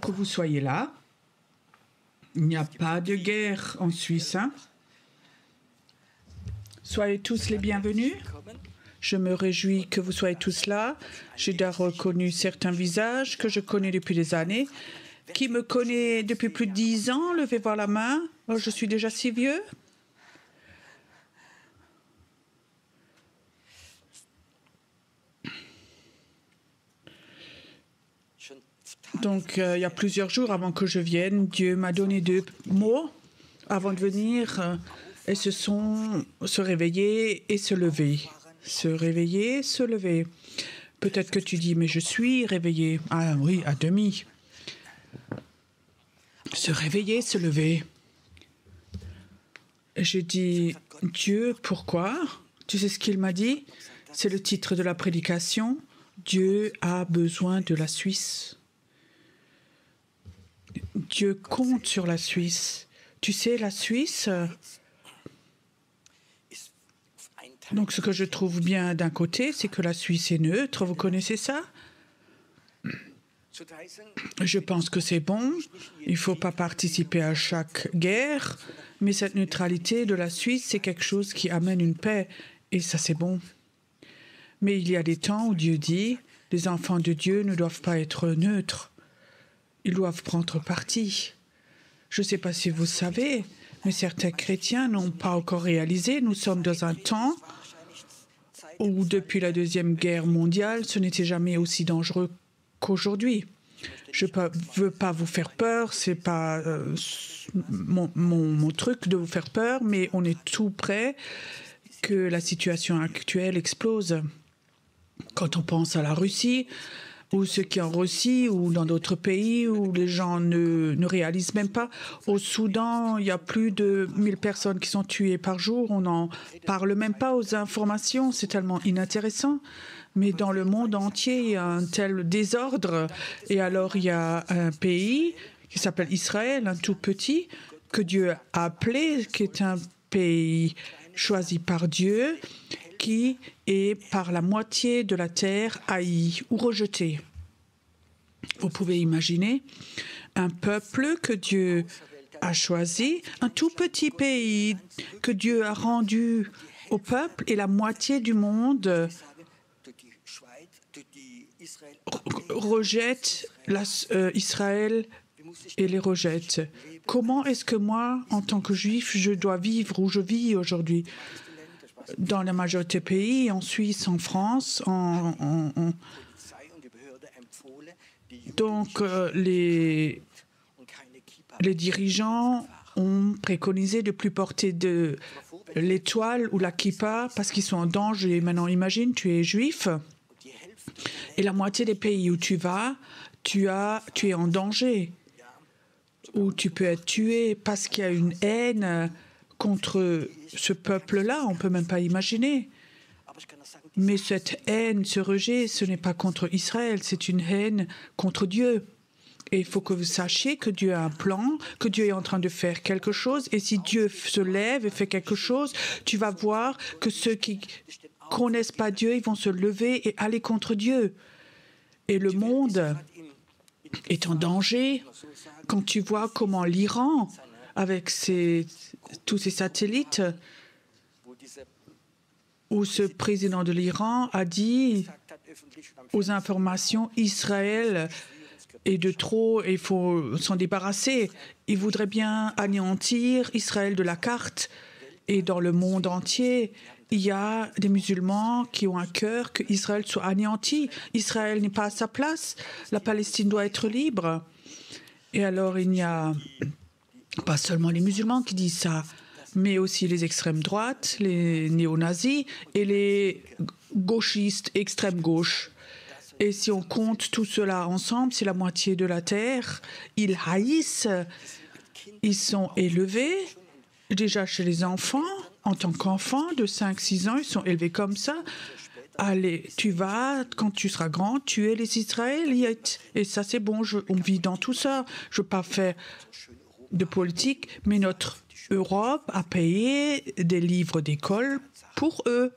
Que vous soyez là. Il n'y a pas de guerre en Suisse. Hein? Soyez tous les bienvenus. Je me réjouis que vous soyez tous là. J'ai déjà reconnu certains visages que je connais depuis des années. Qui me connaît depuis plus de 10 ans? Levez voir la main. Oh, je suis déjà si vieux. Donc, il y a plusieurs jours avant que je vienne, Dieu m'a donné 2 mots avant de venir, et ce sont se réveiller et se lever. Se réveiller, se lever. Peut-être que tu dis, mais je suis réveillé. Ah oui, à demi. Se réveiller, se lever. J'ai dit, Dieu, pourquoi? Tu sais ce qu'il m'a dit? C'est le titre de la prédication. Dieu a besoin de la Suisse. Dieu compte sur la Suisse. Tu sais, la Suisse... Donc, ce que je trouve bien d'un côté, c'est que la Suisse est neutre. Vous connaissez ça? Je pense que c'est bon. Il ne faut pas participer à chaque guerre. Mais cette neutralité de la Suisse, c'est quelque chose qui amène une paix. Et ça, c'est bon. Mais il y a des temps où Dieu dit, les enfants de Dieu ne doivent pas être neutres. Ils doivent prendre parti. Je ne sais pas si vous savez, mais certains chrétiens n'ont pas encore réalisé. Nous sommes dans un temps où, depuis la Deuxième Guerre mondiale, ce n'était jamais aussi dangereux qu'aujourd'hui. Je ne veux pas vous faire peur, ce n'est pas mon truc de vous faire peur, mais on est tout près que la situation actuelle explose. Quand on pense à la Russie, ou ceux qui en Russie, ou dans d'autres pays où les gens ne réalisent même pas. Au Soudan, il y a plus de 1000 personnes qui sont tuées par jour. On n'en parle même pas aux informations. C'est tellement inintéressant. Mais dans le monde entier, il y a un tel désordre. Et alors, il y a un pays qui s'appelle Israël, un tout petit, que Dieu a appelé, qui est un pays choisi par Dieu, qui est par la moitié de la terre haï ou rejeté. Vous pouvez imaginer un peuple que Dieu a choisi, un tout petit pays que Dieu a rendu au peuple, et la moitié du monde rejette Israël et les rejette. Comment est-ce que moi, en tant que juif, je dois vivre où je vis aujourd'hui? Dans la majorité des pays, en Suisse, en France, donc les dirigeants ont préconisé de ne plus porter de l'étoile ou la kippa parce qu'ils sont en danger. Maintenant, imagine, tu es juif et la moitié des pays où tu vas, tu es en danger, ou tu peux être tué parce qu'il y a une haine contre ce peuple-là, on ne peut même pas imaginer. Mais cette haine, ce rejet, ce n'est pas contre Israël, c'est une haine contre Dieu. Et il faut que vous sachiez que Dieu a un plan, que Dieu est en train de faire quelque chose. Et si Dieu se lève et fait quelque chose, tu vas voir que ceux qui ne connaissent pas Dieu, ils vont se lever et aller contre Dieu. Et le monde est en danger. Quand tu vois comment l'Iran, avec tous ces satellites, où ce président de l'Iran a dit aux informations Israël est de trop et il faut s'en débarrasser. Il voudrait bien anéantir Israël de la carte. Et dans le monde entier, il y a des musulmans qui ont à cœur qu'Israël soit anéanti. Israël n'est pas à sa place. La Palestine doit être libre. Et alors, il n'y a pas seulement les musulmans qui disent ça, mais aussi les extrêmes droites, les néo-nazis et les gauchistes, extrême gauche. Et si on compte tout cela ensemble, c'est la moitié de la terre. Ils haïssent, ils sont élevés, déjà chez les enfants, en tant qu'enfants de 5-6 ans, ils sont élevés comme ça. Allez, tu vas, quand tu seras grand, tuer les Israélites. Et ça, c'est bon, on vit dans tout ça. Je ne veux pas faire de politique, mais notre Europe a payé des livres d'école pour eux.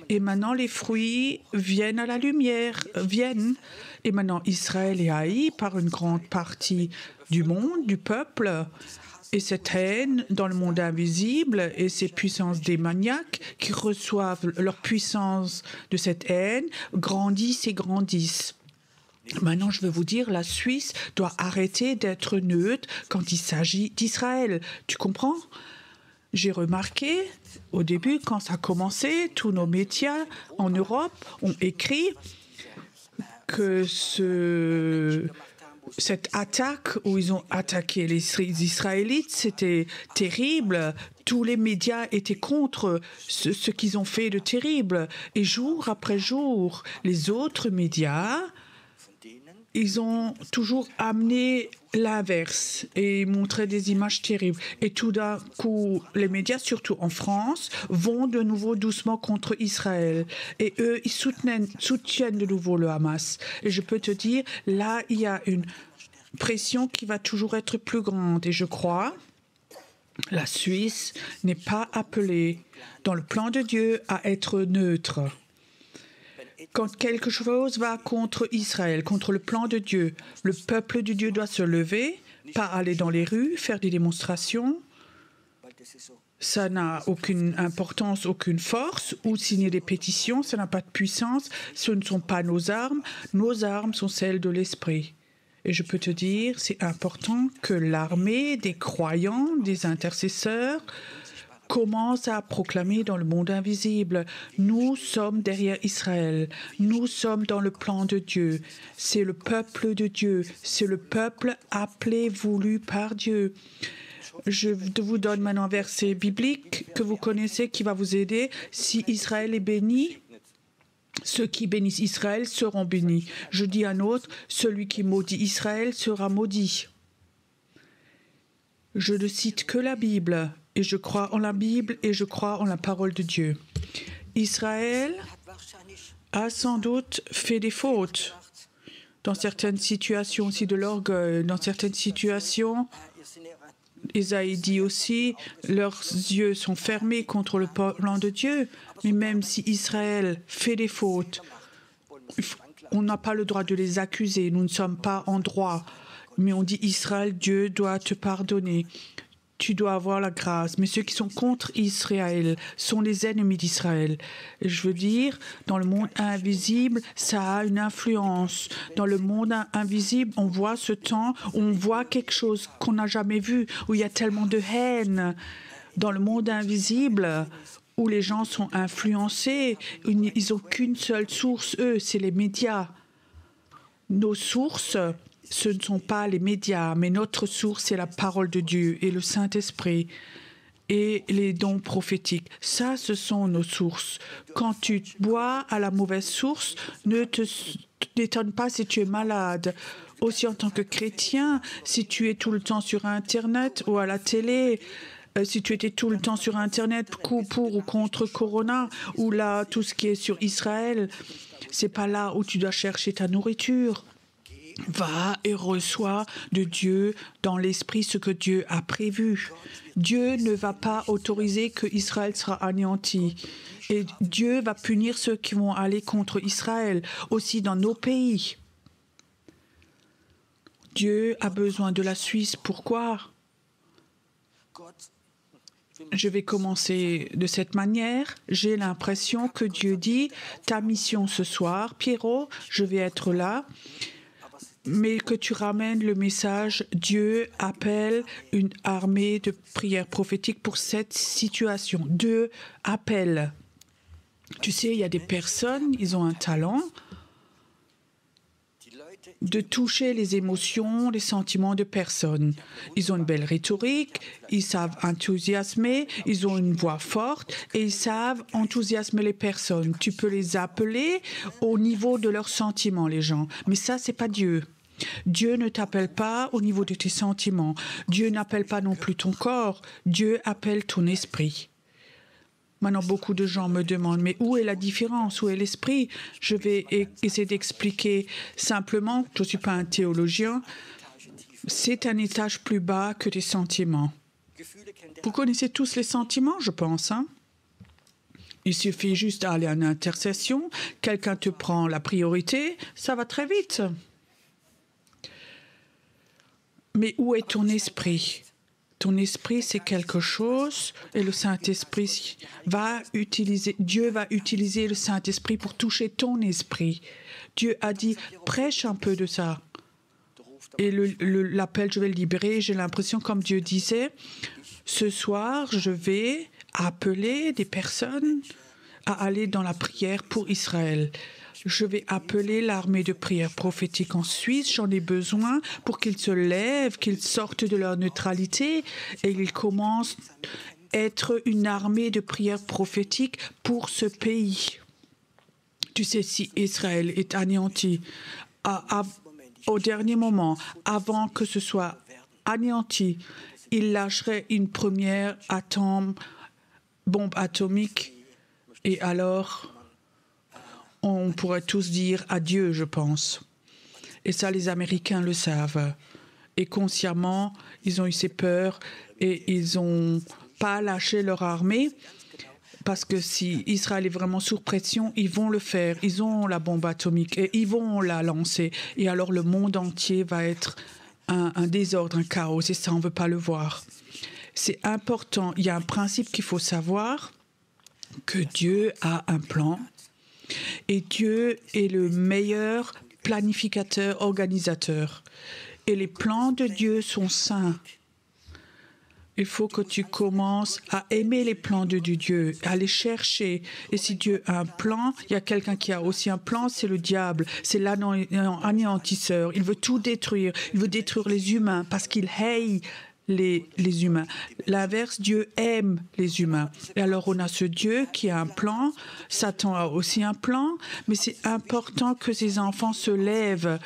Et maintenant, les fruits viennent à la lumière, viennent. Et maintenant, Israël est haï par une grande partie du monde, du peuple. Et cette haine dans le monde invisible et ces puissances démoniaques qui reçoivent leur puissance de cette haine grandissent et grandissent. Maintenant, je veux vous dire, la Suisse doit arrêter d'être neutre quand il s'agit d'Israël. Tu comprends? J'ai remarqué, au début, quand ça a commencé, tous nos médias en Europe ont écrit que cette attaque où ils ont attaqué les Israélites, c'était terrible. Tous les médias étaient contre ce qu'ils ont fait de terrible. Et jour après jour, les autres médias, ils ont toujours amené l'inverse et montré des images terribles. Et tout d'un coup, les médias, surtout en France, vont de nouveau doucement contre Israël. Et eux, ils soutiennent de nouveau le Hamas. Et je peux te dire, là, il y a une pression qui va toujours être plus grande. Et je crois, la Suisse n'est pas appelée, dans le plan de Dieu, à être neutre. Quand quelque chose va contre Israël, contre le plan de Dieu, le peuple de Dieu doit se lever, pas aller dans les rues, faire des démonstrations. Ça n'a aucune importance, aucune force, ou signer des pétitions, ça n'a pas de puissance. Ce ne sont pas nos armes sont celles de l'esprit. Et je peux te dire, c'est important que l'armée des croyants, des intercesseurs, commence à proclamer dans le monde invisible. Nous sommes derrière Israël. Nous sommes dans le plan de Dieu. C'est le peuple de Dieu. C'est le peuple appelé, voulu par Dieu. Je vous donne maintenant un verset biblique que vous connaissez qui va vous aider. Si Israël est béni, ceux qui bénissent Israël seront bénis. Je dis à un autre, celui qui maudit Israël sera maudit. Je ne cite que la Bible. Et je crois en la Bible et je crois en la parole de Dieu. Israël a sans doute fait des fautes dans certaines situations, aussi de l'orgueil. Dans certaines situations, Isaïe dit aussi, leurs yeux sont fermés contre le plan de Dieu. Mais même si Israël fait des fautes, on n'a pas le droit de les accuser. Nous ne sommes pas en droit. Mais on dit Israël, Dieu doit te pardonner. Tu dois avoir la grâce. Mais ceux qui sont contre Israël sont les ennemis d'Israël. Je veux dire, dans le monde invisible, ça a une influence. Dans le monde invisible, on voit ce temps, on voit quelque chose qu'on n'a jamais vu, où il y a tellement de haine. Dans le monde invisible, où les gens sont influencés, ils n'ont qu'une seule source, eux, c'est les médias. Nos sources, ce ne sont pas les médias, mais notre source, c'est la parole de Dieu et le Saint-Esprit et les dons prophétiques. Ça, ce sont nos sources. Quand tu bois à la mauvaise source, ne t'étonne pas si tu es malade. Aussi en tant que chrétien, si tu es tout le temps sur Internet ou à la télé, si tu étais tout le temps sur Internet pour ou contre Corona, ou là, tout ce qui est sur Israël, c'est pas là où tu dois chercher ta nourriture. Va et reçois de Dieu dans l'esprit ce que Dieu a prévu. Dieu ne va pas autoriser que Israël sera anéanti. Et Dieu va punir ceux qui vont aller contre Israël, aussi dans nos pays. Dieu a besoin de la Suisse. Pourquoi? Je vais commencer de cette manière. J'ai l'impression que Dieu dit, ta mission ce soir, Pierrot, je vais être là. Mais que tu ramènes le message, Dieu appelle une armée de prières prophétiques pour cette situation. Dieu appelle. Tu sais, il y a des personnes, ils ont un talent. de toucher les émotions, les sentiments de personnes. Ils ont une belle rhétorique, ils savent enthousiasmer, ils ont une voix forte et ils savent enthousiasmer les personnes. Tu peux les appeler au niveau de leurs sentiments, les gens. Mais ça, c'est pas Dieu. Dieu ne t'appelle pas au niveau de tes sentiments. Dieu n'appelle pas non plus ton corps. Dieu appelle ton esprit. Maintenant, beaucoup de gens me demandent, mais où est la différence? Où est l'esprit? Je vais essayer d'expliquer simplement, je ne suis pas un théologien, c'est un étage plus bas que tes sentiments. Vous connaissez tous les sentiments, je pense, hein? Il suffit juste d'aller en intercession, quelqu'un te prend la priorité, ça va très vite. Mais où est ton esprit? Ton esprit, c'est quelque chose et le Saint-Esprit Dieu va utiliser le Saint-Esprit pour toucher ton esprit. Dieu a dit, prêche un peu de ça. Et l'appel, je vais le libérer. J'ai l'impression, comme Dieu disait, ce soir, je vais appeler des personnes à aller dans la prière pour Israël. Je vais appeler l'armée de prière prophétique en Suisse. J'en ai besoin pour qu'ils se lèvent, qu'ils sortent de leur neutralité et ils commencent à être une armée de prière prophétique pour ce pays. Tu sais, si Israël est anéanti au dernier moment, avant que ce soit anéanti, il lâcherait une première bombe atomique et alors on pourrait tous dire adieu, je pense. Et ça, les Américains le savent. Et consciemment, ils ont eu ces peurs et ils n'ont pas lâché leur armée parce que si Israël est vraiment sous pression, ils vont le faire. Ils ont la bombe atomique et ils vont la lancer. Et alors le monde entier va être un désordre, un chaos. Et ça, on ne veut pas le voir. C'est important. Il y a un principe qu'il faut savoir, que Dieu a un plan. Et Dieu est le meilleur planificateur, organisateur. Et les plans de Dieu sont saints. Il faut que tu commences à aimer les plans de Dieu, à les chercher. Et si Dieu a un plan, il y a quelqu'un qui a aussi un plan, c'est le diable. C'est l'anéantisseur. Il veut tout détruire. Il veut détruire les humains parce qu'il haït les humains. L'inverse, Dieu aime les humains. Et alors, on a ce Dieu qui a un plan. Satan a aussi un plan. Mais c'est important que ces enfants se lèvent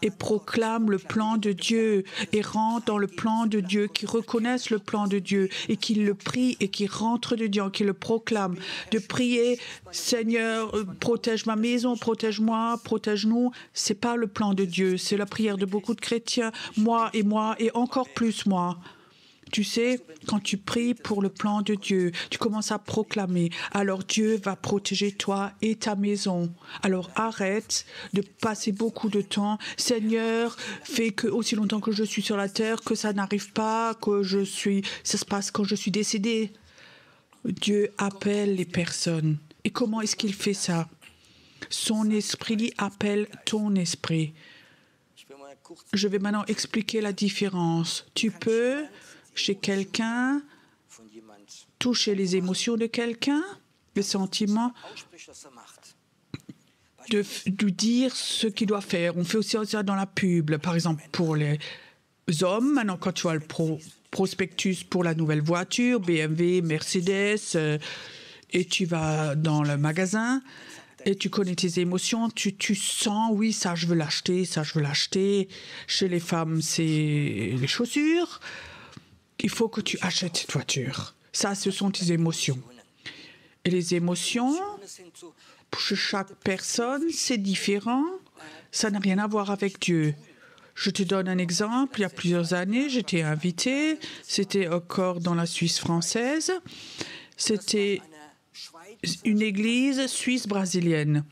et proclament le plan de Dieu et rentrent dans le plan de Dieu, qui reconnaissent le plan de Dieu et qui le prient et qui rentrent dedans, qui le proclament. De prier, Seigneur, protège ma maison, protège-moi, protège-nous. C'est pas le plan de Dieu, c'est la prière de beaucoup de chrétiens, moi et encore plus moi. Tu sais, quand tu pries pour le plan de Dieu, tu commences à proclamer. Alors Dieu va protéger toi et ta maison. Alors arrête de passer beaucoup de temps. Seigneur, fais que aussi longtemps que je suis sur la terre, que ça n'arrive pas, ça se passe quand je suis décédé. Dieu appelle les personnes. Et comment est-ce qu'il fait ça? Son esprit appelle ton esprit. Je vais maintenant expliquer la différence. Tu peux chez quelqu'un, toucher les émotions de quelqu'un, les sentiments, de dire ce qu'il doit faire. On fait aussi ça dans la pub, par exemple pour les hommes. Maintenant, quand tu vois le prospectus pour la nouvelle voiture, BMW, Mercedes, et tu vas dans le magasin, et tu connais tes émotions, tu sens, oui, ça je veux l'acheter, ça je veux l'acheter. Chez les femmes, c'est les chaussures. Il faut que tu achètes cette voiture. Ça, ce sont tes émotions. Et les émotions, pour chaque personne, c'est différent. Ça n'a rien à voir avec Dieu. Je te donne un exemple. Il y a plusieurs années, j'étais invitée. C'était encore dans la Suisse française. C'était une église suisse-brésilienne.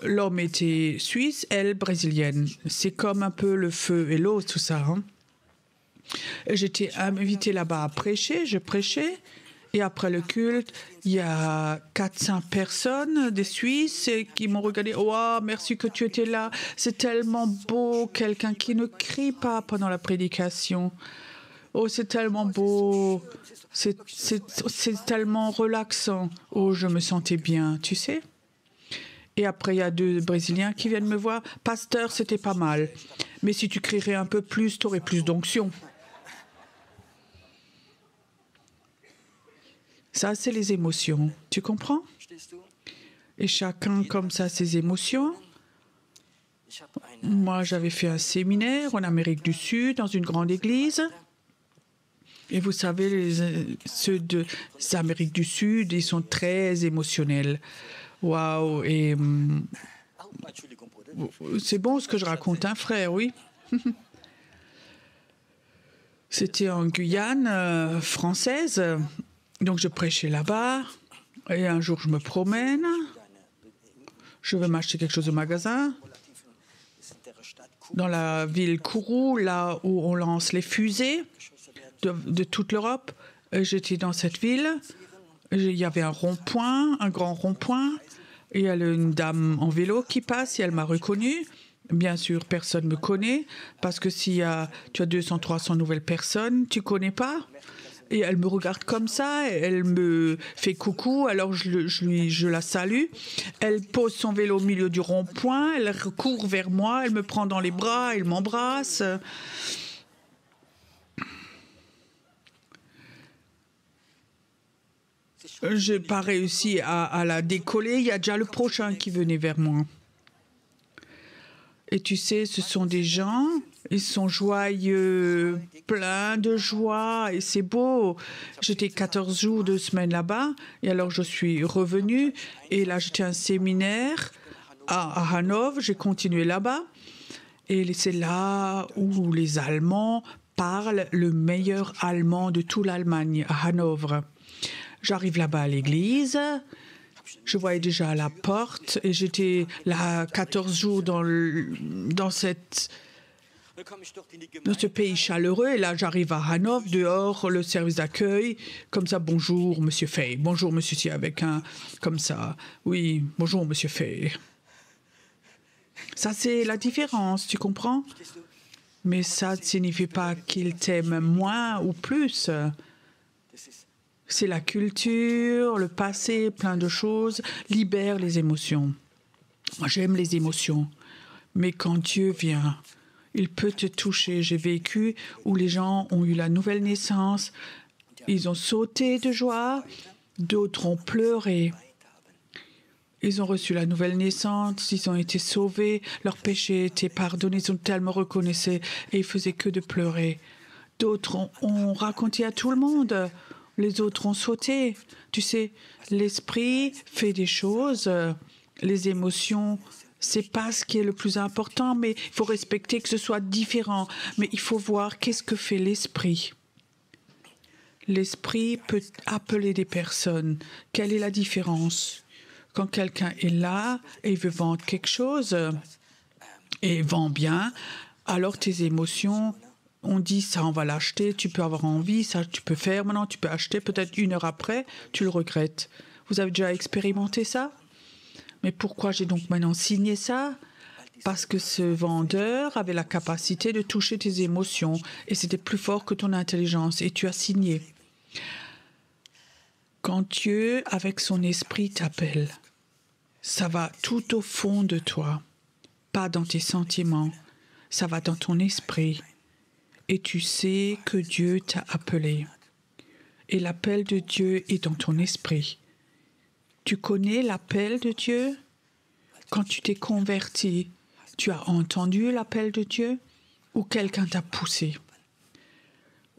L'homme était suisse, elle brésilienne. C'est comme un peu le feu et l'eau, tout ça, hein. J'étais invitée là-bas à prêcher, je prêchais, et après le culte, il y a 400 personnes des Suisses qui m'ont regardé. « Oh, merci que tu étais là, c'est tellement beau, quelqu'un qui ne crie pas pendant la prédication. Oh, c'est tellement beau, c'est tellement relaxant. » Oh, je me sentais bien, tu sais. Et après, il y a 2 Brésiliens qui viennent me voir. Pasteur, c'était pas mal. Mais si tu crierais un peu plus, tu aurais plus d'onction. Ça, c'est les émotions. Tu comprends? Et chacun, comme ça, ses émotions. Moi, j'avais fait un séminaire en Amérique du Sud, dans une grande église. Et vous savez, ceux de l'Amérique du Sud, ils sont très émotionnels. Waouh! Et c'est bon ce que je raconte, hein, frère, oui. C'était en Guyane française. Donc, je prêchais là-bas. Et un jour, je me promène. Je vais m'acheter quelque chose au magasin. Dans la ville Kourou, là où on lance les fusées de toute l'Europe. J'étais dans cette ville. Il y avait un rond-point, un grand rond-point. Et il y a une dame en vélo qui passe et elle m'a reconnue. Bien sûr, personne ne me connaît parce que tu as 200, 300 nouvelles personnes, tu ne connais pas. Et elle me regarde comme ça, elle me fait coucou, alors je la salue. Elle pose son vélo au milieu du rond-point, elle court vers moi, elle me prend dans les bras, elle m'embrasse. Je n'ai pas réussi à la décoller, il y a déjà le prochain qui venait vers moi. Et tu sais, ce sont des gens, ils sont joyeux, pleins de joie, et c'est beau. J'étais 14 jours, 2 semaines là-bas, et alors je suis revenue, et là j'étais à un séminaire à Hanovre, j'ai continué là-bas, et c'est là où les Allemands parlent le meilleur allemand de toute l'Allemagne, à Hanovre. J'arrive là-bas à l'église. Je voyais déjà la porte et j'étais là 14 jours dans ce pays chaleureux. Et là, j'arrive à Hanovre, dehors, le service d'accueil, comme ça, bonjour, monsieur Fay. Bonjour, monsieur Si, avec un, comme ça. Oui, bonjour, monsieur Fay. Ça, c'est la différence, tu comprends? Mais ça ne signifie pas qu'il t'aime moins ou plus. C'est la culture, le passé, plein de choses, libère les émotions. Moi, j'aime les émotions. Mais quand Dieu vient, il peut te toucher. J'ai vécu où les gens ont eu la nouvelle naissance, ils ont sauté de joie, d'autres ont pleuré. Ils ont reçu la nouvelle naissance, ils ont été sauvés, leurs péchés étaient pardonnés, ils ont tellement reconnaissé et ils faisaient que de pleurer. D'autres ont raconté à tout le monde. Les autres ont sauté. Tu sais, l'esprit fait des choses. Les émotions, c'est pas ce qui est le plus important, mais il faut respecter que ce soit différent. Mais il faut voir qu'est-ce que fait l'esprit. L'esprit peut appeler des personnes. Quelle est la différence? Quand quelqu'un est là et il veut vendre quelque chose et vend bien, alors tes émotions... On dit ça, on va l'acheter, tu peux avoir envie, ça tu peux faire, maintenant tu peux acheter, peut-être 1 heure après, tu le regrettes. Vous avez déjà expérimenté ça? Mais pourquoi j'ai donc maintenant signé ça? Parce que ce vendeur avait la capacité de toucher tes émotions et c'était plus fort que ton intelligence et tu as signé. Quand Dieu, avec son esprit, t'appelle, ça va tout au fond de toi, pas dans tes sentiments, ça va dans ton esprit. Et tu sais que Dieu t'a appelé. Et l'appel de Dieu est dans ton esprit. Tu connais l'appel de Dieu? Quand tu t'es converti, tu as entendu l'appel de Dieu? Ou quelqu'un t'a poussé?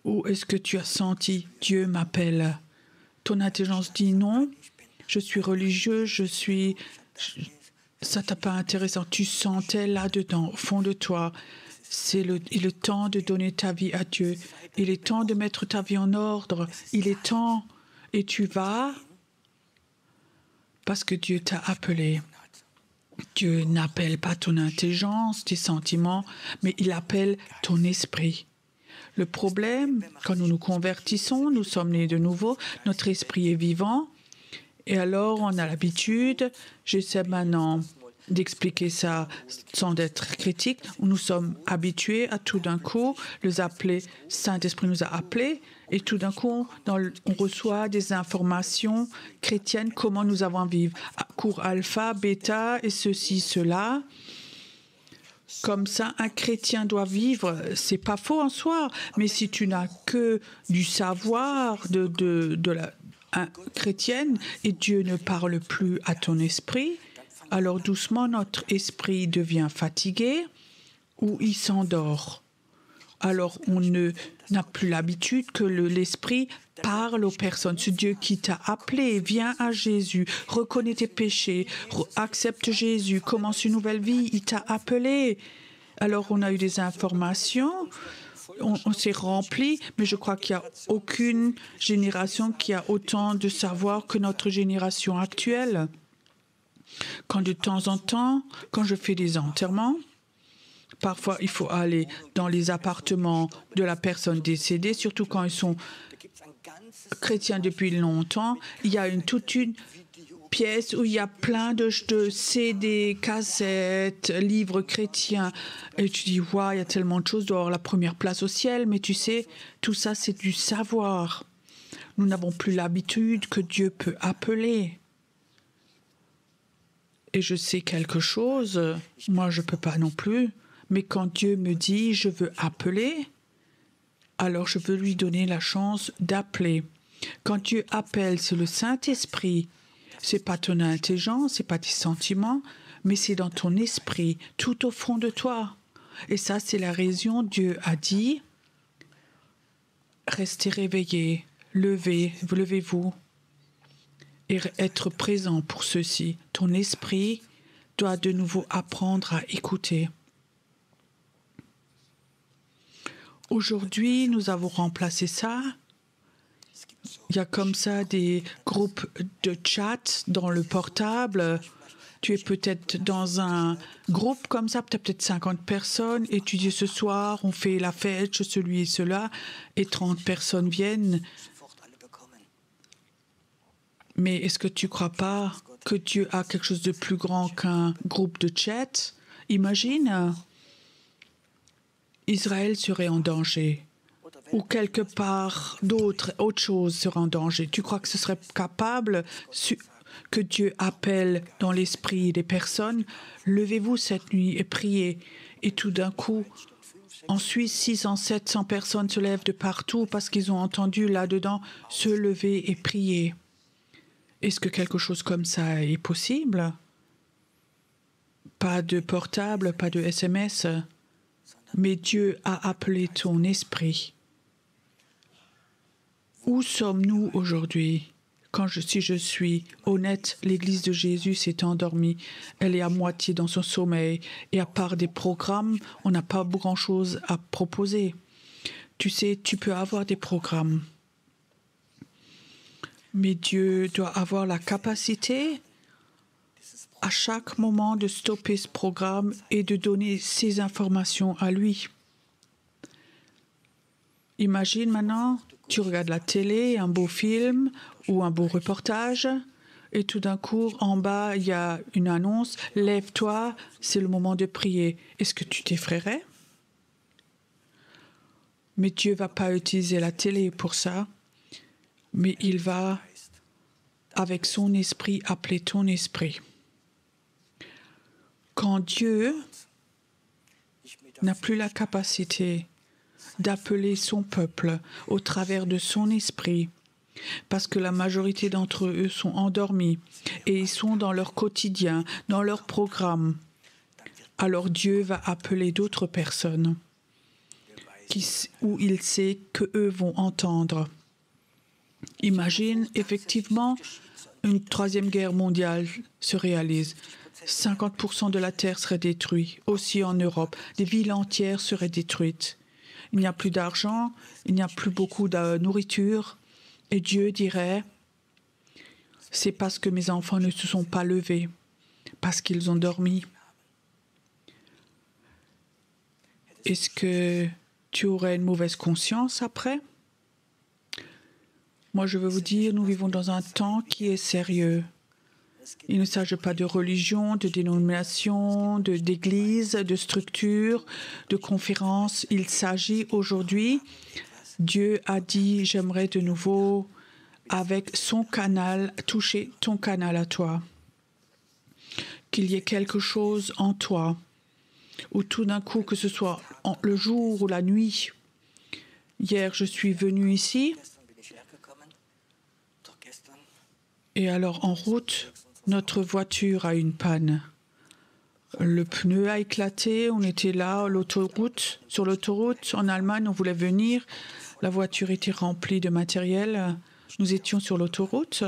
Ou est-ce que tu as senti Dieu m'appelle? Ton intelligence dit non, je suis religieux, ça t'a pas intéressant. Tu sentais là-dedans, au fond de toi, il est temps de donner ta vie à Dieu. Il est temps de mettre ta vie en ordre. Il est temps. Et tu vas parce que Dieu t'a appelé. Dieu n'appelle pas ton intelligence, tes sentiments, mais il appelle ton esprit. Le problème, quand nous nous convertissons, nous sommes nés de nouveau, notre esprit est vivant. Et alors, on a l'habitude, j'essaie maintenant d'expliquer ça sans être critique. Nous sommes habitués à tout d'un coup les appeler, Saint-Esprit nous a appelés, et tout d'un coup, on reçoit des informations chrétiennes, comment nous avons à vivre. Cours alpha, bêta, et ceci, cela. Comme ça, un chrétien doit vivre. C'est pas faux en soi, mais si tu n'as que du savoir de la chrétienne et Dieu ne parle plus à ton esprit, alors doucement notre esprit devient fatigué ou il s'endort. Alors on n'a plus l'habitude que l'esprit parle aux personnes. Ce Dieu qui t'a appelé, viens à Jésus, reconnais tes péchés, accepte Jésus, commence une nouvelle vie, il t'a appelé. Alors on a eu des informations, on s'est rempli, mais je crois qu'il n'y a aucune génération qui a autant de savoir que notre génération actuelle. Quand de temps en temps, quand je fais des enterrements, parfois il faut aller dans les appartements de la personne décédée, surtout quand ils sont chrétiens depuis longtemps. Il y a toute une pièce où il y a plein de CD, cassettes, livres chrétiens. Et tu dis, waouh, il y a tellement de choses, il doit avoir la première place au ciel. Mais tu sais, tout ça, c'est du savoir. Nous n'avons plus l'habitude que Dieu peut appeler. Et je sais quelque chose, moi je ne peux pas non plus, mais quand Dieu me dit, je veux appeler, alors je veux lui donner la chance d'appeler. Quand Dieu appelle, c'est le Saint-Esprit. Ce n'est pas ton intelligence, ce n'est pas tes sentiments, mais c'est dans ton esprit, tout au fond de toi. Et ça, c'est la raison, Dieu a dit, restez réveillés, levez-vous et être présent pour ceci. Ton esprit doit de nouveau apprendre à écouter. Aujourd'hui, nous avons remplacé ça. Il y a comme ça des groupes de chat dans le portable. Tu es peut-être dans un groupe comme ça, peut-être 50 personnes, et tu dis ce soir, on fait la fête chez celui et cela, et 30 personnes viennent. Mais est-ce que tu ne crois pas que Dieu a quelque chose de plus grand qu'un groupe de chat? Imagine, Israël serait en danger. Ou quelque part autre chose serait en danger. Tu crois que ce serait capable que Dieu appelle dans l'esprit des personnes? Levez-vous cette nuit et priez. Et tout d'un coup, en Suisse, 600, 700 personnes se lèvent de partout parce qu'ils ont entendu là-dedans se lever et prier. Est-ce que quelque chose comme ça est possible? Pas de portable, pas de SMS, mais Dieu a appelé ton esprit. Où sommes-nous aujourd'hui? Si je suis honnête, l'Église de Jésus s'est endormie. Elle est à moitié dans son sommeil. Et à part des programmes, on n'a pas grand-chose à proposer. Tu sais, tu peux avoir des programmes. Mais Dieu doit avoir la capacité à chaque moment de stopper ce programme et de donner ces informations à lui. Imagine maintenant, tu regardes la télé, un beau film ou un beau reportage, et tout d'un coup, en bas, il y a une annonce, « Lève-toi, c'est le moment de prier ». Est-ce que tu t'effraierais? Mais Dieu ne va pas utiliser la télé pour ça, mais il va, avec son esprit, appeler ton esprit. Quand Dieu n'a plus la capacité d'appeler son peuple au travers de son esprit, parce que la majorité d'entre eux sont endormis et ils sont dans leur quotidien, dans leur programme, alors Dieu va appeler d'autres personnes où il sait qu'eux vont entendre. Imagine, effectivement, une troisième guerre mondiale se réalise. 50% de la terre serait détruite, aussi en Europe. Des villes entières seraient détruites. Il n'y a plus d'argent, il n'y a plus beaucoup de nourriture. Et Dieu dirait, c'est parce que mes enfants ne se sont pas levés, parce qu'ils ont dormi. Est-ce que tu aurais une mauvaise conscience après? Moi, je veux vous dire, nous vivons dans un temps qui est sérieux. Il ne s'agit pas de religion, de dénomination, d'église, de structure, de conférence. Il s'agit aujourd'hui, Dieu a dit, j'aimerais de nouveau, avec son canal, toucher ton canal à toi. Qu'il y ait quelque chose en toi, ou tout d'un coup, que ce soit le jour ou la nuit. Hier, je suis venu ici, et alors en route, notre voiture a une panne. Le pneu a éclaté, on était là, sur l'autoroute, en Allemagne, on voulait venir. La voiture était remplie de matériel. Nous étions sur l'autoroute.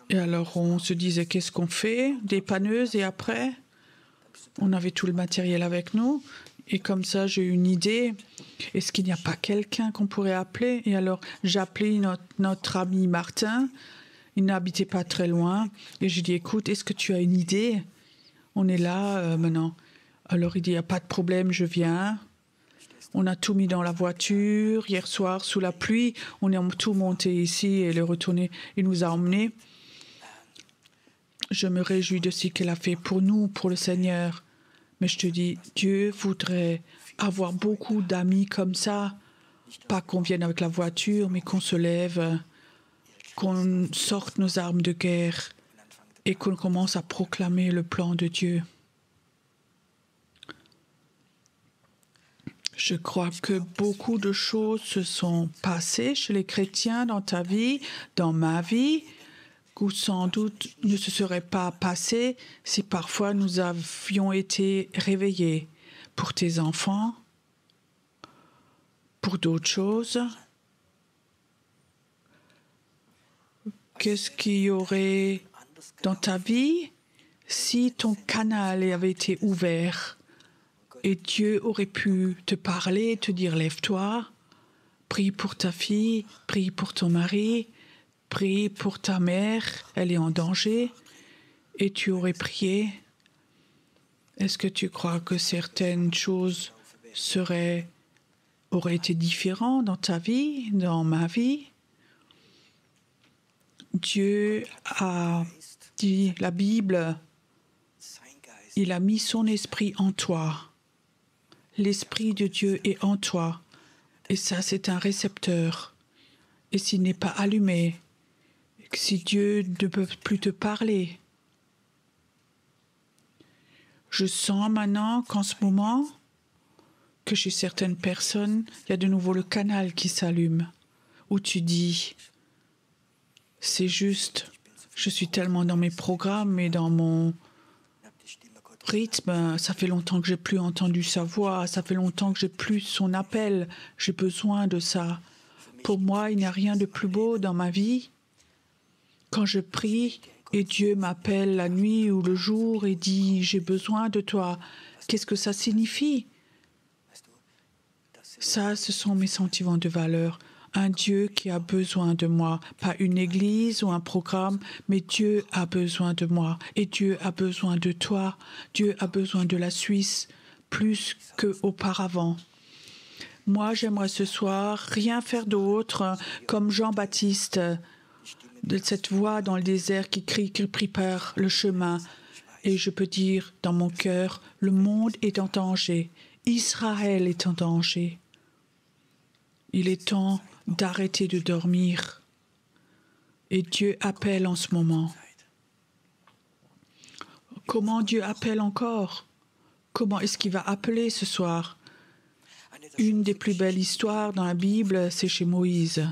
Et alors, on se disait, qu'est-ce qu'on fait? Dépanneuse, et après, on avait tout le matériel avec nous. Et comme ça, j'ai eu une idée. Est-ce qu'il n'y a pas quelqu'un qu'on pourrait appeler? Et alors, j'ai appelé notre ami Martin. Il n'habitait pas très loin. Et j'ai dit, écoute, est-ce que tu as une idée? On est là maintenant. Alors, il dit, il n'y a pas de problème, je viens. On a tout mis dans la voiture. Hier soir, sous la pluie, on est tout monté ici et le retourné. Il nous a emmenés. Je me réjouis de ce qu'il a fait pour nous, pour le Seigneur. Mais je te dis, Dieu voudrait avoir beaucoup d'amis comme ça. Pas qu'on vienne avec la voiture, mais qu'on se lève, qu'on sorte nos armes de guerre et qu'on commence à proclamer le plan de Dieu. Je crois que beaucoup de choses se sont passées chez les chrétiens dans ta vie, dans ma vie, qui sans doute ne se seraient pas passées si parfois nous avions été réveillés. Pour tes enfants, pour d'autres choses. Qu'est-ce qu'il y aurait dans ta vie si ton canal avait été ouvert et Dieu aurait pu te parler, te dire lève-toi, prie pour ta fille, prie pour ton mari, prie pour ta mère, elle est en danger, et tu aurais prié. Est-ce que tu crois que certaines choses auraient été différentes dans ta vie, dans ma vie? Dieu a dit, la Bible, il a mis son esprit en toi. L'esprit de Dieu est en toi. Et ça, c'est un récepteur. Et s'il n'est pas allumé, si Dieu ne peut plus te parler, je sens maintenant qu'en ce moment, que chez certaines personnes, il y a de nouveau le canal qui s'allume, où tu dis, c'est juste, je suis tellement dans mes programmes et dans mon rythme, ça fait longtemps que j'ai plus entendu sa voix, ça fait longtemps que j'ai plus son appel, j'ai besoin de ça. Pour moi, il n'y a rien de plus beau dans ma vie. Quand je prie et Dieu m'appelle la nuit ou le jour et dit « j'ai besoin de toi », qu'est-ce que ça signifie? Ça, ce sont mes sentiments de valeur. Un Dieu qui a besoin de moi, pas une église ou un programme, mais Dieu a besoin de moi et Dieu a besoin de toi. Dieu a besoin de la Suisse plus qu'auparavant. Moi, j'aimerais ce soir rien faire d'autre comme Jean-Baptiste, de cette voix dans le désert qui crie, qui prépare le chemin. Et je peux dire dans mon cœur, le monde est en danger. Israël est en danger. Il est temps d'arrêter de dormir. Et Dieu appelle en ce moment. Comment Dieu appelle encore? Comment est-ce qu'il va appeler ce soir? Une des plus belles histoires dans la Bible, c'est chez Moïse.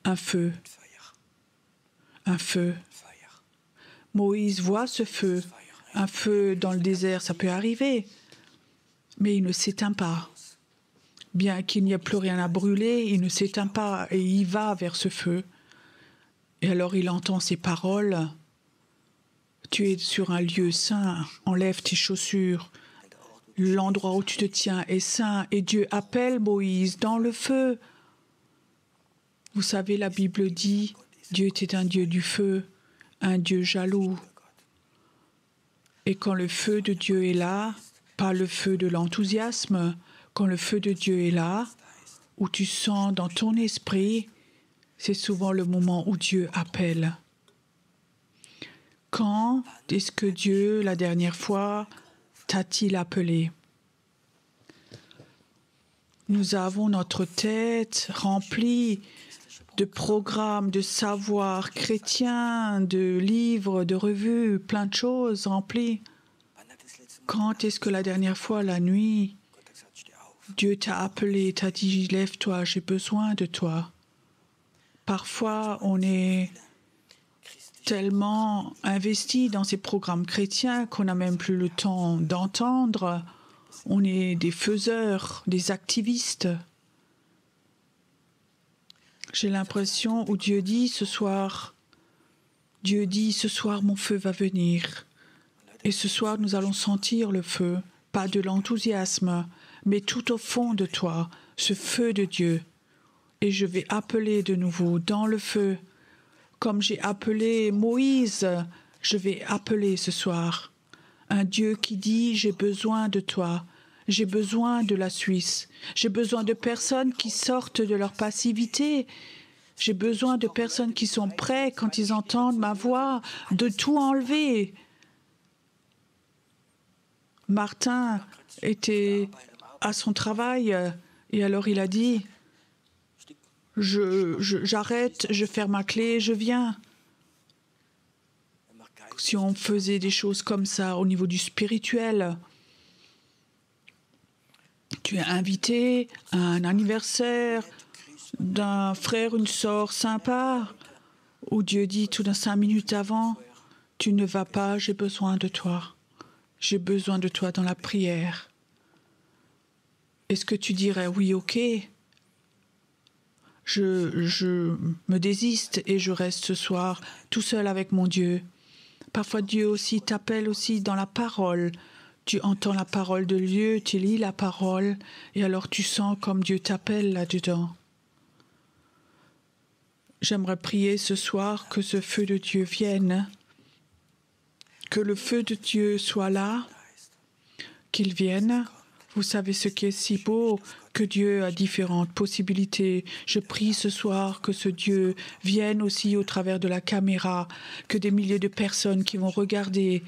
Un feu. Un feu. Moïse voit ce feu. Un feu dans le désert, ça peut arriver. Mais il ne s'éteint pas. Bien qu'il n'y ait plus rien à brûler, il ne s'éteint pas et il va vers ce feu. Et alors il entend ces paroles. Tu es sur un lieu saint, enlève tes chaussures. L'endroit où tu te tiens est saint et Dieu appelle Moïse dans le feu. Vous savez, la Bible dit, Dieu était un Dieu du feu, un Dieu jaloux. Et quand le feu de Dieu est là, pas le feu de l'enthousiasme, quand le feu de Dieu est là, où tu sens dans ton esprit, c'est souvent le moment où Dieu appelle. Quand est-ce que Dieu, la dernière fois, t'a-t-il appelé? Nous avons notre tête remplie de programmes, de savoirs chrétiens, de livres, de revues, plein de choses remplies. Quand est-ce que la dernière fois, la nuit, Dieu t'a appelé, t'a dit, lève-toi, j'ai besoin de toi. Parfois, on est tellement investi dans ces programmes chrétiens qu'on n'a même plus le temps d'entendre. On est des faiseurs, des activistes. J'ai l'impression où Dieu dit ce soir, mon feu va venir. Et ce soir, nous allons sentir le feu, pas de l'enthousiasme, mais tout au fond de toi, ce feu de Dieu. Et je vais appeler de nouveau dans le feu. Comme j'ai appelé Moïse, je vais appeler ce soir un Dieu qui dit « J'ai besoin de toi, j'ai besoin de la Suisse, j'ai besoin de personnes qui sortent de leur passivité, j'ai besoin de personnes qui sont prêtes quand ils entendent ma voix, de tout enlever. » Martin était à son travail et alors il a dit « J'arrête, je ferme ma clé, je viens. » Si on faisait des choses comme ça au niveau du spirituel, tu es invité à un anniversaire d'un frère, une sœur sympa, où Dieu dit tout dans 5 minutes avant, tu ne vas pas, j'ai besoin de toi. J'ai besoin de toi dans la prière. Est-ce que tu dirais oui, ok, je me désiste et je reste ce soir tout seul avec mon Dieu. Parfois Dieu aussi t'appelle aussi dans la parole. Tu entends la parole de Dieu, tu lis la parole et alors tu sens comme Dieu t'appelle là-dedans. J'aimerais prier ce soir que ce feu de Dieu vienne, que le feu de Dieu soit là, qu'il vienne. Vous savez ce qui est si beau, que Dieu a différentes possibilités. Je prie ce soir que ce Dieu vienne aussi au travers de la caméra, que des milliers de personnes qui vont regarder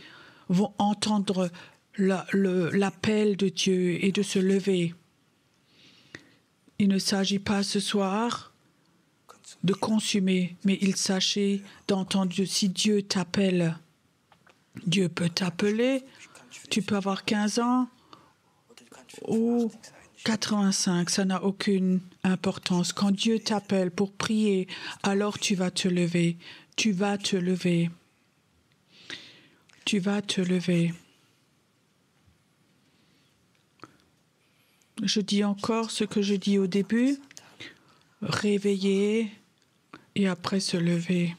vont entendre l'appel de Dieu et de se lever. Il ne s'agit pas ce soir de consommer, mais il s'agit d'entendre si Dieu t'appelle. Dieu peut t'appeler, tu peux avoir 15 ans ou 85, ça n'a aucune importance. Quand Dieu t'appelle pour prier, alors tu vas te lever. Tu vas te lever. Tu vas te lever. Je dis encore ce que je dis au début, réveiller et après se lever.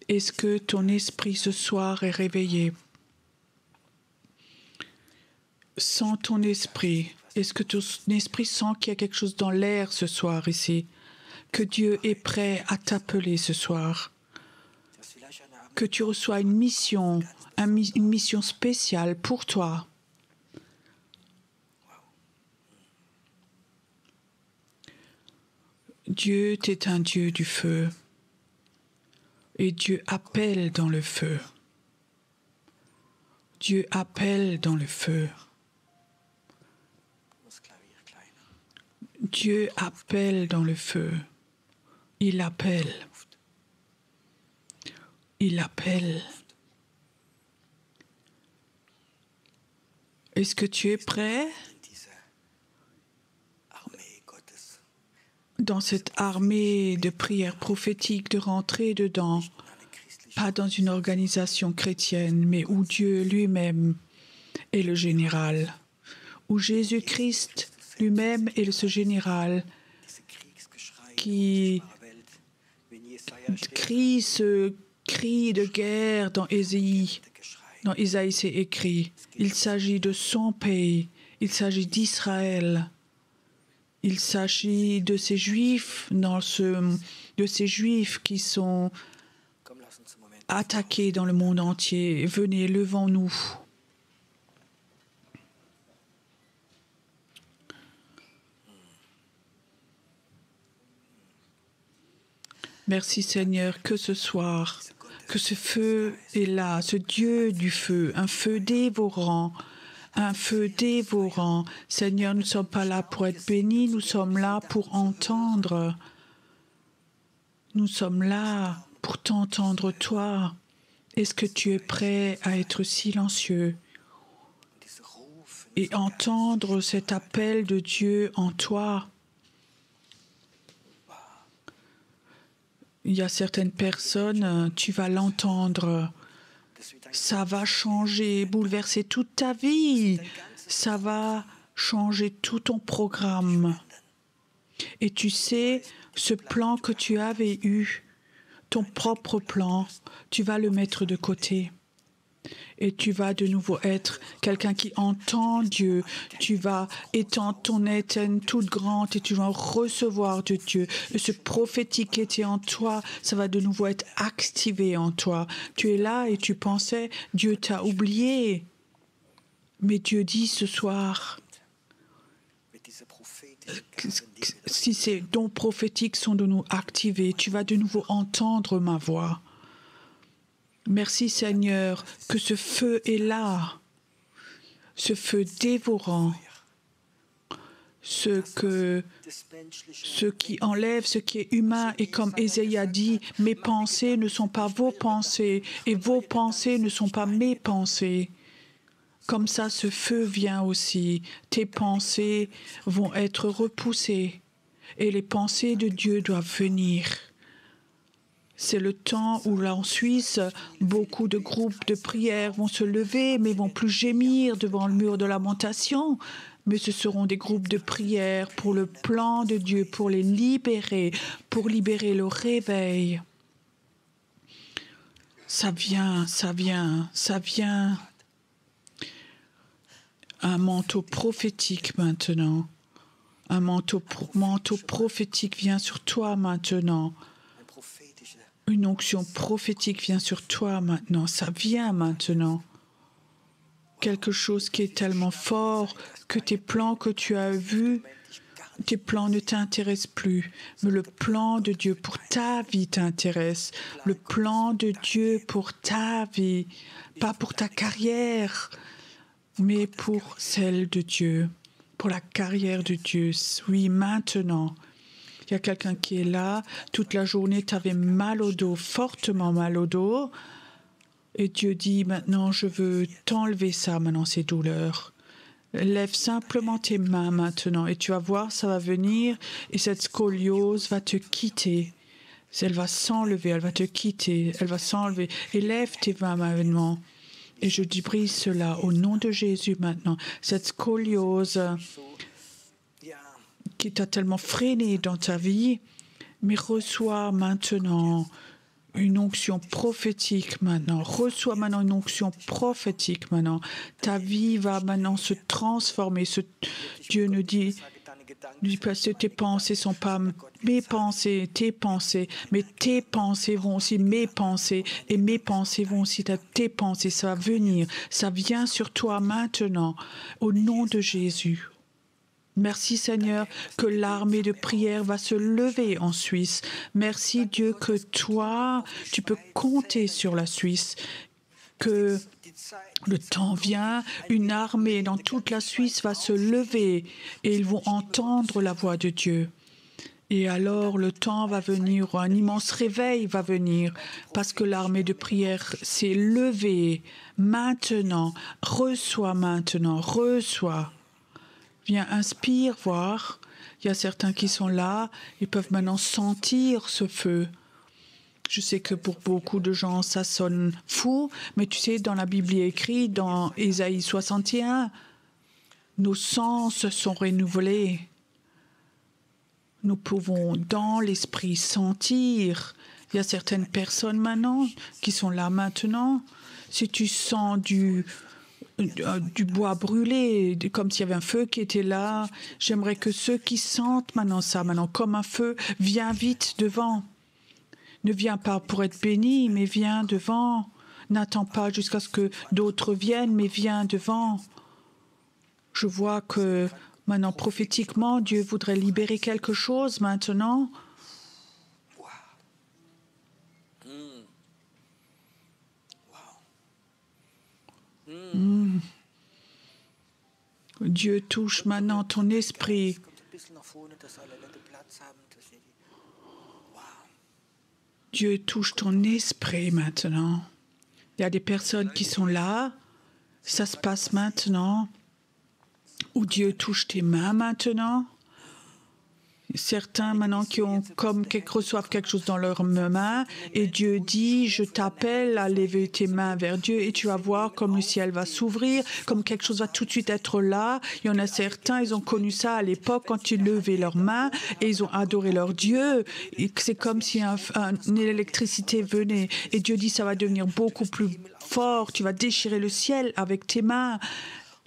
Est-ce que ton esprit ce soir est réveillé? Sens ton esprit. Est-ce que ton esprit sent qu'il y a quelque chose dans l'air ce soir ici? Que Dieu est prêt à t'appeler ce soir? Que tu reçois une mission spéciale pour toi. Dieu, tu es un Dieu du feu. Et Dieu appelle dans le feu. Dieu appelle dans le feu. Dieu appelle dans le feu. Il appelle. Il appelle. Est-ce que tu es prêt dans cette armée de prières prophétiques de rentrer dedans, pas dans une organisation chrétienne, mais où Dieu lui-même est le général, où Jésus-Christ lui-même est ce général qui crie ce cri de guerre dans Ésaïe. Dans Ésaïe, c'est écrit, il s'agit de son pays, il s'agit d'Israël. Il s'agit de ces Juifs, de ces Juifs qui sont attaqués dans le monde entier. Venez, levons-nous. Merci Seigneur, que ce soir, que ce feu est là, ce Dieu du feu, un feu dévorant. Un feu dévorant. Seigneur, nous ne sommes pas là pour être bénis, nous sommes là pour entendre. Nous sommes là pour t'entendre, toi. Est-ce que tu es prêt à être silencieux et entendre cet appel de Dieu en toi? Il y a certaines personnes, tu vas l'entendre. Ça va changer, bouleverser toute ta vie. Ça va changer tout ton programme. Et tu sais, ce plan que tu avais eu, ton propre plan, tu vas le mettre de côté. Et tu vas de nouveau être quelqu'un qui entend Dieu. Tu vas étendre ton antenne toute grande et tu vas recevoir de Dieu. Et ce prophétique qui était en toi, ça va de nouveau être activé en toi. Tu es là et tu pensais, Dieu t'a oublié. Mais Dieu dit ce soir, si ces dons prophétiques sont de nous activés, tu vas de nouveau entendre ma voix. Merci Seigneur que ce feu est là, ce feu dévorant, ce qui enlève ce qui est humain. Et comme Ésaïe a dit, mes pensées ne sont pas vos pensées et vos pensées ne sont pas mes pensées. Comme ça, ce feu vient aussi. Tes pensées vont être repoussées et les pensées de Dieu doivent venir. C'est le temps où, là en Suisse, beaucoup de groupes de prière vont se lever, mais vont plus gémir devant le mur de lamentation. Mais ce seront des groupes de prière pour le plan de Dieu, pour les libérer, pour libérer le réveil. Ça vient, ça vient, ça vient. Un manteau prophétique maintenant. Un manteau prophétique vient sur toi maintenant. Une onction prophétique vient sur toi maintenant. Ça vient maintenant. Quelque chose qui est tellement fort que tes plans que tu as vus, tes plans ne t'intéressent plus. Mais le plan de Dieu pour ta vie t'intéresse. Le plan de Dieu pour ta vie. Pas pour ta carrière, mais pour celle de Dieu. Pour la carrière de Dieu. Oui, maintenant. Il y a quelqu'un qui est là, toute la journée, tu avais mal au dos, fortement mal au dos. Et Dieu dit, maintenant, je veux t'enlever ça, maintenant, ces douleurs. Lève simplement tes mains maintenant et tu vas voir, ça va venir et cette scoliose va te quitter. Elle va s'enlever, elle va te quitter, elle va s'enlever. Et lève tes mains maintenant. Et je dis, brise cela au nom de Jésus maintenant. Cette scoliose qui t'a tellement freiné dans ta vie, mais reçois maintenant une onction prophétique maintenant. Reçois maintenant une onction prophétique maintenant. Ta vie va maintenant se transformer. Dieu ne dit pas que tes pensées ne sont pas mes pensées, tes pensées, mais tes pensées vont aussi mes pensées, et mes pensées vont aussi tes pensées. Ça va venir, ça vient sur toi maintenant, au nom de Jésus. Merci Seigneur que l'armée de prière va se lever en Suisse. Merci Dieu que toi, tu peux compter sur la Suisse, que le temps vient, une armée dans toute la Suisse va se lever et ils vont entendre la voix de Dieu. Et alors le temps va venir, un immense réveil va venir parce que l'armée de prière s'est levée maintenant. Reçois maintenant, reçois. Viens, inspire, voir. Il y a certains qui sont là, ils peuvent maintenant sentir ce feu. Je sais que pour beaucoup de gens, ça sonne fou, mais tu sais, dans la Bible, il est écrit, dans Ésaïe 61, nos sens sont renouvelés. Nous pouvons, dans l'esprit, sentir. Il y a certaines personnes maintenant qui sont là maintenant. Si tu sens du bois brûlé, comme s'il y avait un feu qui était là. J'aimerais que ceux qui sentent maintenant ça, maintenant comme un feu, viens vite devant. Ne viens pas pour être béni, mais viens devant. N'attends pas jusqu'à ce que d'autres viennent, mais viens devant. Je vois que maintenant, prophétiquement, Dieu voudrait libérer quelque chose maintenant. Dieu touche maintenant ton esprit. Dieu touche ton esprit maintenant. Il y a des personnes qui sont là. Ça se passe maintenant. Ou Dieu touche tes mains maintenant. Certains maintenant qui ont reçoivent quelque chose dans leurs mains et Dieu dit, je t'appelle à lever tes mains vers Dieu et tu vas voir comme le ciel va s'ouvrir, comme quelque chose va tout de suite être là. Il y en a certains, ils ont connu ça à l'époque quand ils levaient leurs mains et ils ont adoré leur Dieu. C'est comme si une électricité venait et Dieu dit, ça va devenir beaucoup plus fort, tu vas déchirer le ciel avec tes mains.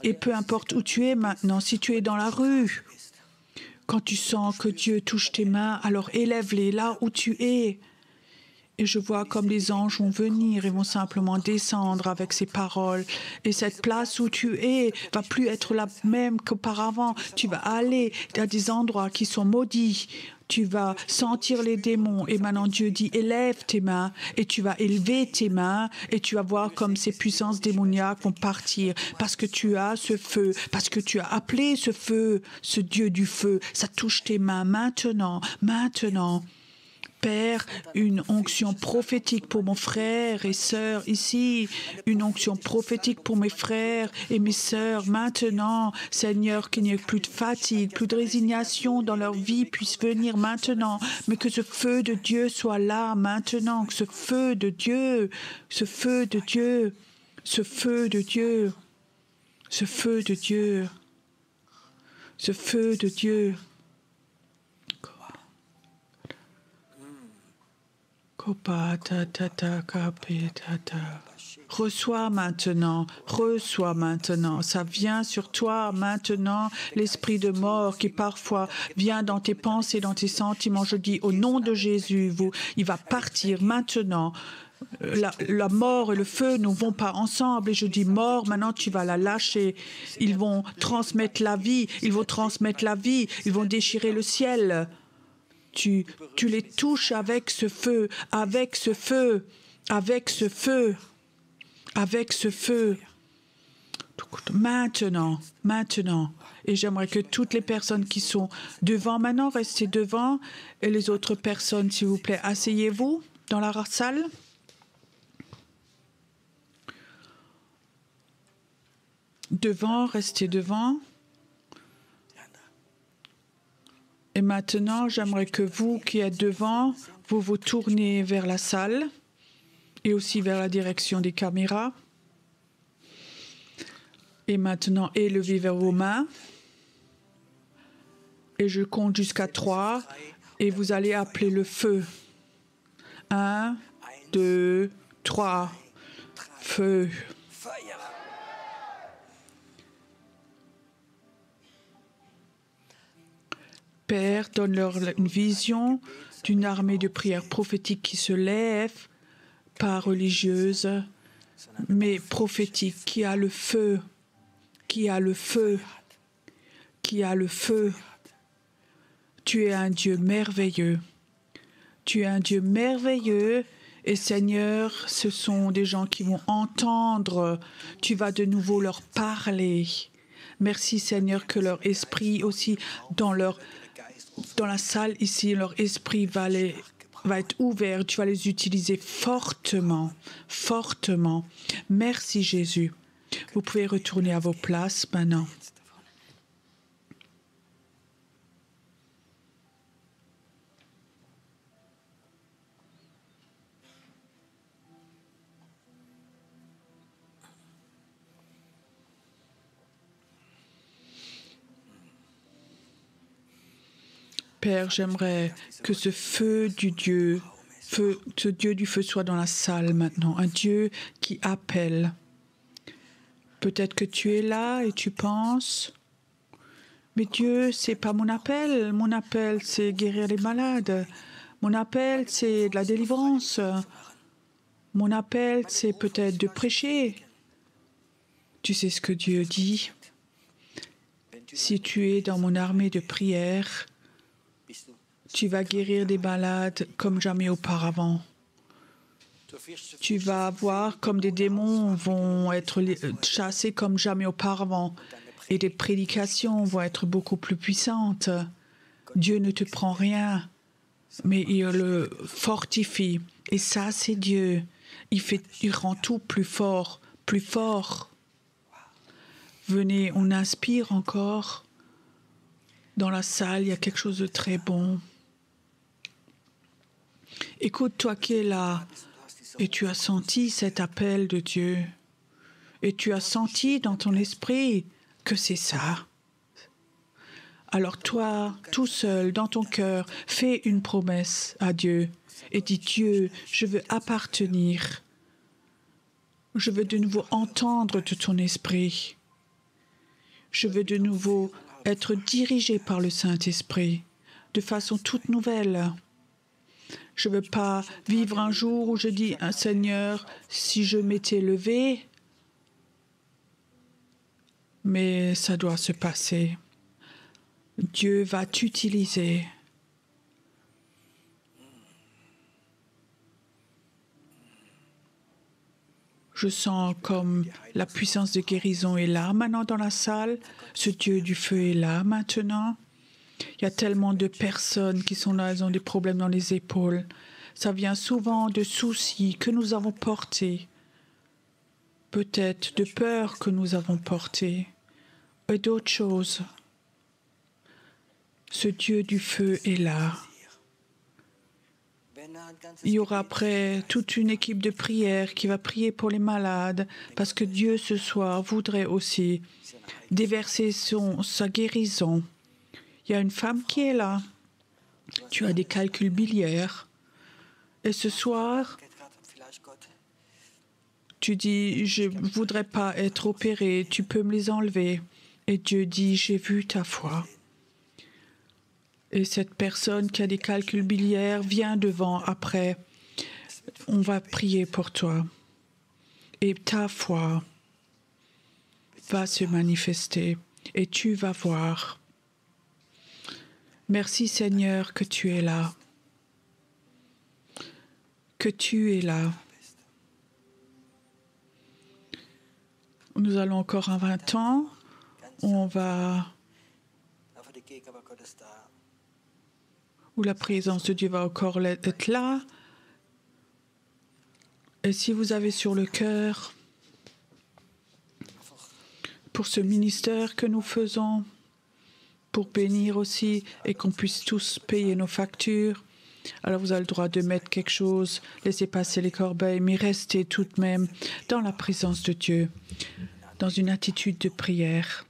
Et peu importe où tu es maintenant, si tu es dans la rue, quand tu sens que Dieu touche tes mains, alors élève-les là où tu es. Et je vois comme les anges vont venir et vont simplement descendre avec ces paroles. Et cette place où tu es va plus être la même qu'auparavant. Tu vas aller à des endroits qui sont maudits. Tu vas sentir les démons. Et maintenant, Dieu dit, élève tes mains. Et tu vas élever tes mains. Et tu vas voir comme ces puissances démoniaques vont partir. Parce que tu as ce feu. Parce que tu as appelé ce feu, ce Dieu du feu. Ça touche tes mains maintenant. Maintenant. Père, une onction prophétique pour mon frère et sœur ici, une onction prophétique pour mes frères et mes sœurs maintenant. Seigneur, qu'il n'y ait plus de fatigue, plus de résignation dans leur vie puisse venir maintenant, mais que ce feu de Dieu soit là maintenant, que ce feu de Dieu, ce feu de Dieu, ce feu de Dieu, ce feu de Dieu, ce feu de Dieu. Reçois maintenant, ça vient sur toi maintenant, l'esprit de mort qui parfois vient dans tes pensées, dans tes sentiments. Je dis au nom de Jésus, il va partir maintenant. La mort et le feu ne vont pas ensemble. Et je dis mort, maintenant tu vas la lâcher. Ils vont transmettre la vie, ils vont déchirer le ciel. Tu les touches avec ce feu, avec ce feu, avec ce feu, avec ce feu. Maintenant. Et j'aimerais que toutes les personnes qui sont devant maintenant, restez devant. Et les autres personnes, s'il vous plaît, asseyez-vous dans la salle. Devant, restez devant. Et maintenant, j'aimerais que vous qui êtes devant, vous vous tournez vers la salle et aussi vers la direction des caméras. Et maintenant, élevez vers vos mains. Et je compte jusqu'à 3 et vous allez appeler le feu. 1, 2, 3. Feu. Père, donne-leur une vision d'une armée de prières prophétiques qui se lève, pas religieuse, mais prophétique, qui a le feu, qui a le feu, qui a le feu. Tu es un Dieu merveilleux. Tu es un Dieu merveilleux. Et Seigneur, ce sont des gens qui vont entendre. Tu vas de nouveau leur parler. Merci Seigneur que leur esprit aussi dans la salle ici, leur esprit va être ouvert. Tu vas les utiliser fortement, fortement. Merci Jésus. Vous pouvez retourner à vos places maintenant. Père, j'aimerais que ce feu du Dieu, ce Dieu du feu soit dans la salle maintenant. Un Dieu qui appelle. Peut-être que tu es là et tu penses, mais Dieu, c'est pas mon appel. Mon appel, c'est guérir les malades. Mon appel, c'est de la délivrance. Mon appel, c'est peut-être de prêcher. Tu sais ce que Dieu dit? Si tu es dans mon armée de prière, tu vas guérir des malades comme jamais auparavant. Tu vas voir comme des démons vont être chassés comme jamais auparavant. et des prédications vont être beaucoup plus puissantes. Dieu ne te prend rien, mais il le fortifie. Et ça, c'est Dieu. Il rend tout plus fort, plus fort. Venez, on inspire encore. Dans la salle, il y a quelque chose de très bon. Écoute, toi qui es là, et tu as senti cet appel de Dieu, et tu as senti dans ton esprit que c'est ça. Alors toi, tout seul, dans ton cœur, fais une promesse à Dieu et dis, Dieu, je veux appartenir. Je veux de nouveau entendre de ton esprit. Je veux de nouveau être dirigé par le Saint-Esprit de façon toute nouvelle. Je ne veux pas vivre un jour où je dis, Seigneur, si je m'étais levé, mais ça doit se passer. Dieu va t'utiliser. Je sens comme la puissance de guérison est là maintenant dans la salle. Ce Dieu du feu est là maintenant. Il y a tellement de personnes qui sont là, elles ont des problèmes dans les épaules. Ça vient souvent de soucis que nous avons portés, peut-être de peurs que nous avons portées, et d'autres choses. Ce Dieu du feu est là. Il y aura après toute une équipe de prière qui va prier pour les malades, parce que Dieu ce soir voudrait aussi déverser sa guérison. Il y a une femme qui est là. Tu as des calculs biliaires. Et ce soir, tu dis, je ne voudrais pas être opéré, tu peux me les enlever. Et Dieu dit, j'ai vu ta foi. Et cette personne qui a des calculs biliaires vient devant après. On va prier pour toi. Et ta foi va se manifester. Et tu vas voir. Merci Seigneur que tu es là. Que tu es là. Nous allons encore un 20 ans. Où la présence de Dieu va encore être là. Et si vous avez sur le cœur, pour ce ministère que nous faisons, pour bénir aussi et qu'on puisse tous payer nos factures, alors vous avez le droit de mettre quelque chose, laissez passer les corbeilles, mais restez tout de même dans la présence de Dieu, dans une attitude de prière.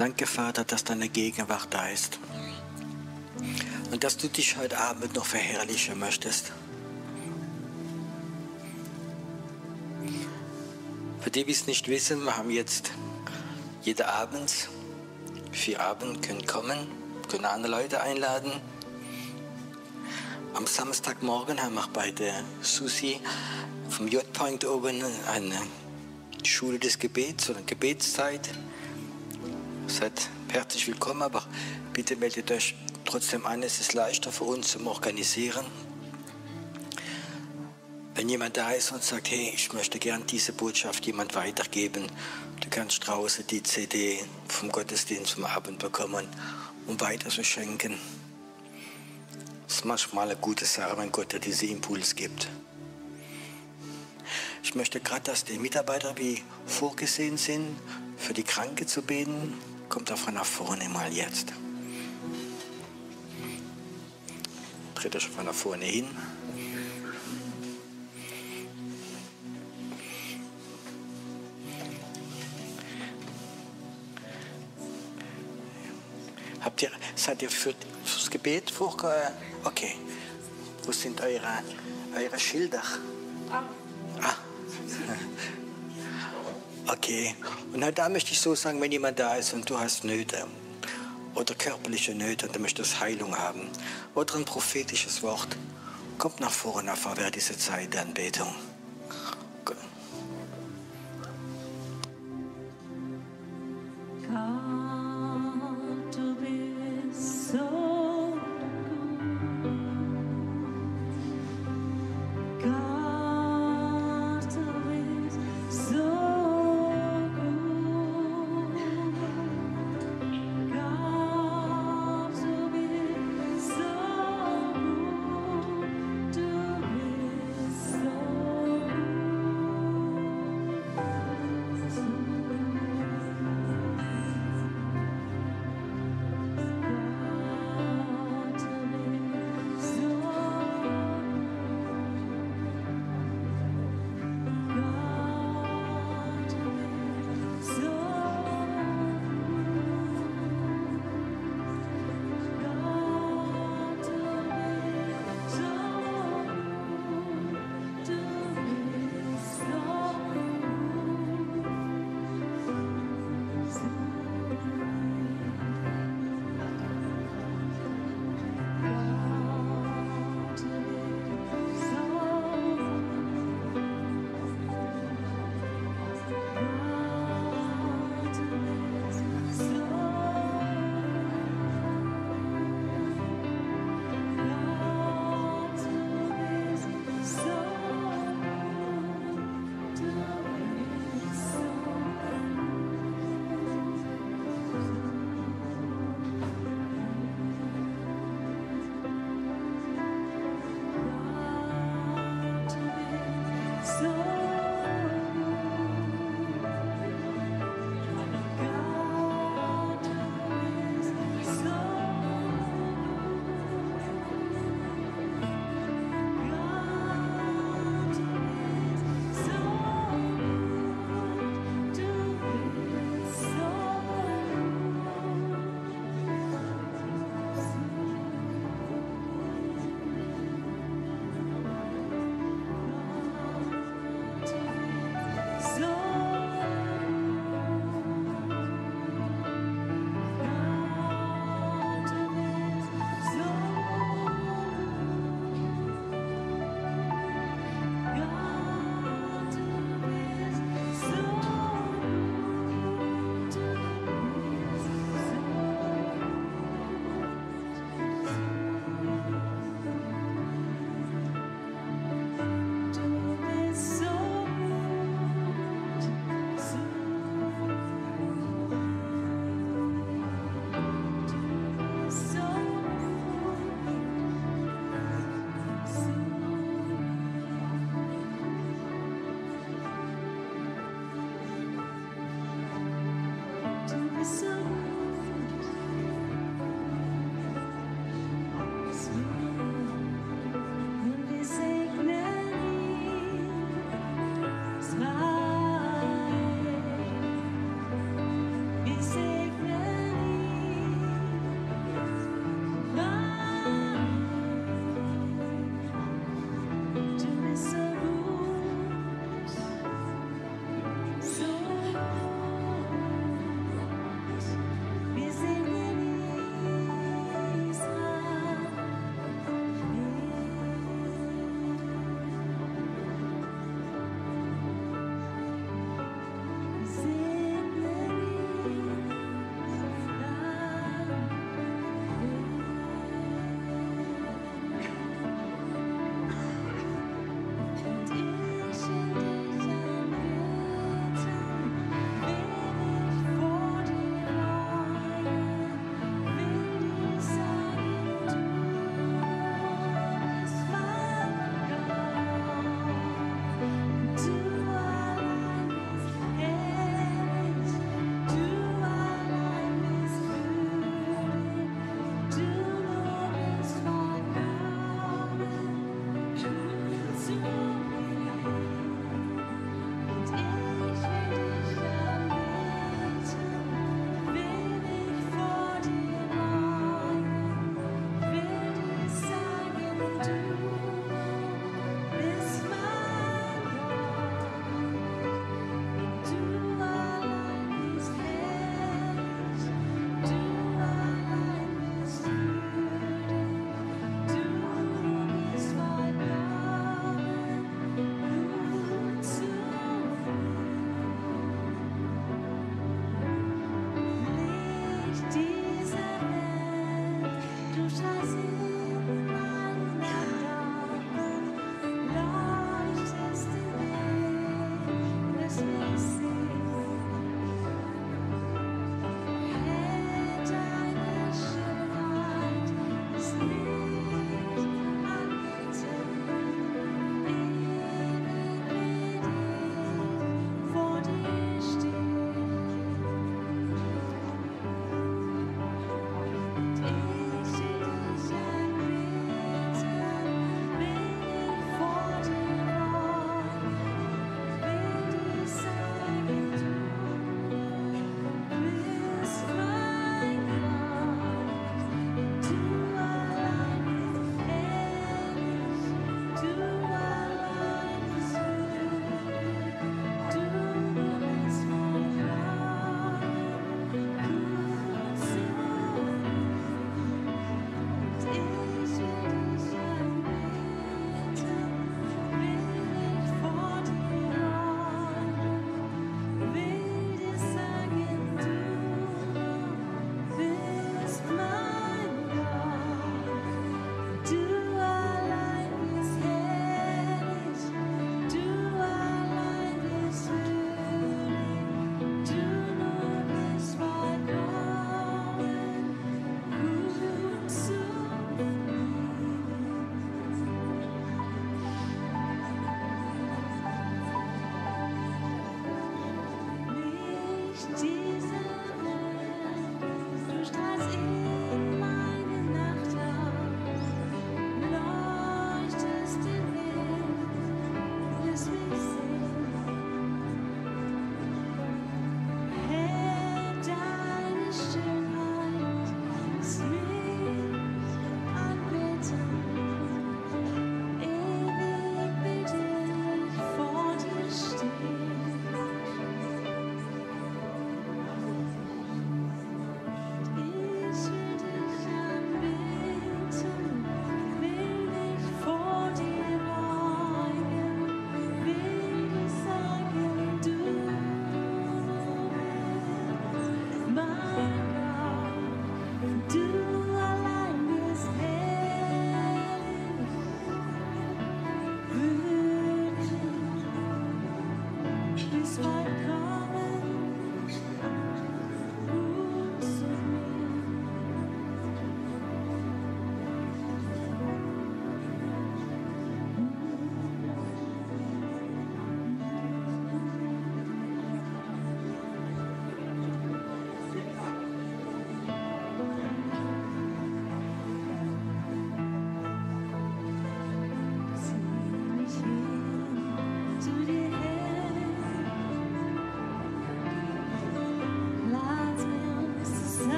Danke, Vater, dass deine Gegenwart da ist. Und dass du dich heute Abend noch verherrlichen möchtest. Für die, die es nicht wissen, wir haben jetzt jeden Abend, 4 Abend können kommen, können andere Leute einladen. Am Samstagmorgen haben wir bei der Susi vom J-Point oben eine Schule des Gebets oder eine Gebetszeit. Seid herzlich willkommen, aber bitte meldet euch trotzdem an, es ist leichter für uns zum Organisieren. Wenn jemand da ist und sagt, hey, ich möchte gern diese Botschaft jemand weitergeben, du kannst draußen die CD vom Gottesdienst vom Abend bekommen, um weiter zu schenken. Das ist manchmal eine gute Sache, wenn Gott dir diesen Impuls gibt. Ich möchte gerade, dass die Mitarbeiter, wie vorgesehen sind, für die Kranke zu beten, kommt einfach nach vorne mal jetzt. Tritt euch einfach nach vorne hin. Seid ihr fürs Gebet vorgekommen? Okay. Wo sind eure Schilder? Ah. Okay. Und da möchte ich so sagen, wenn jemand da ist und du hast Nöte oder körperliche Nöte und du möchtest Heilung haben oder ein prophetisches Wort, kommt nach vorne, während dieser Zeit der Anbetung.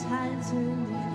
Halten